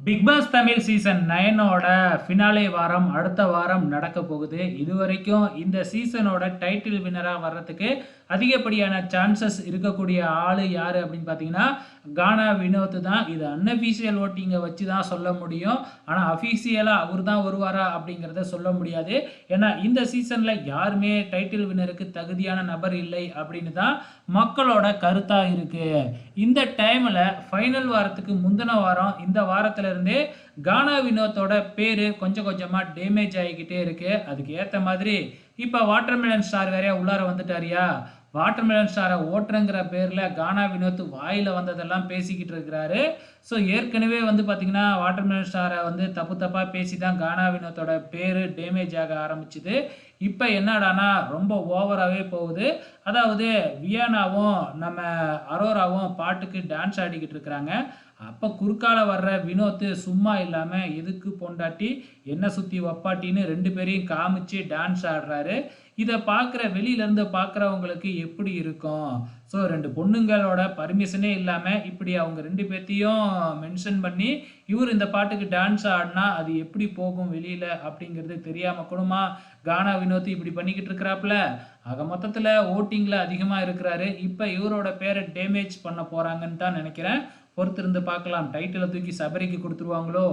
Big Boss Tamil season 9ஓட finale வாரம் அடுத்த வாரம் நடக்க போகுது. இதுவரைக்கும் இந்த சீசனோட டைட்டில் வின்னரா வர்றதுக்கு அதிகப்படியான சான்சஸ் இருக்கக்கூடிய ஆளு யாரு அப்படின்னு பார்த்தீங்கன்னா, கானா வினோத் தான். இது அன்அஃபிஷியல் வோட்டிங்க வச்சு தான் சொல்ல முடியும். ஆனா அஃபிஷியலா அவர் தான் வருவாரா அப்படிங்கிறத சொல்ல முடியாது. ஏன்னா இந்த சீசன்ல யாருமே டைட்டில் வின்னருக்கு தகுதியான நபர் இல்லை அப்படின்னு தான் மக்களோட கருத்தா இருக்கு. இந்த டைம்ல ஃபைனல் வாரத்துக்கு முந்தின வாரம் இந்த வாரத்துல இருந்தே கானா வினோத்தோட பேரு கொஞ்சம் கொஞ்சமா டேமேஜ் ஆகிக்கிட்டே இருக்கு. அதுக்கு ஏத்த மாதிரி இப்ப வாட்டர்மெலன் ஸ்டார் வேறையா உள்ளார வந்துட்டாரியா. வாட்டர்மெலன் ஸ்டாரை ஓட்டுறங்கிற பேர்ல கானா வினோத் வாயில வந்ததெல்லாம் பேசிக்கிட்டு இருக்கிறாரு. ஸோ ஏற்கனவே வந்து பார்த்தீங்கன்னா வாட்டர்மெலன் ஸ்டாரை வந்து தப்பு தப்பா பேசி தான் கானா வினோத்தோட பேரு டேமேஜ் ஆக ஆரம்பிச்சுது. இப்போ என்னடானா ரொம்ப ஓவராகவே போகுது. அதாவது வியானாவும் நம்ம அரோராவும் பாட்டுக்கு டான்ஸ் ஆடிக்கிட்டு இருக்கிறாங்க. அப்போ குறுக்கால வர்ற வினோத் சும்மா இல்லாமல் எதுக்கு பொண்டாட்டி என்ன சுற்றி வப்பாட்டின்னு ரெண்டு பேரையும் காமிச்சு டான்ஸ் ஆடுறாரு. இதை பார்க்குற வெளியிலேருந்து பார்க்குறவங்களுக்கு எப்படி இருக்கும்? ஸோ ரெண்டு பொண்ணுங்களோட பர்மிஷனே இல்லாமல் இப்படி அவங்க ரெண்டு பேர்த்தையும் மென்ஷன் பண்ணி இவர் இந்த பாட்டுக்கு டான்ஸ் ஆடினா அது எப்படி போகும் வெளியில் அப்படிங்கிறது தெரியாமல் கூடமா கானா வினோத் இப்படி பண்ணிக்கிட்டு இருக்கிறாப்புல. ஆக மொத்தத்தில் ஓட்டிங்கில் அதிகமாக இருக்கிறாரு. இப்போ இவரோட பேரை டேமேஜ் பண்ண போகிறாங்கன்னு தான் நினைக்கிறேன். பொறுத்திருந்து பார்க்கலாம். டைட்டிலை தூக்கி சபரிக்கு கொடுத்துருவாங்களோ?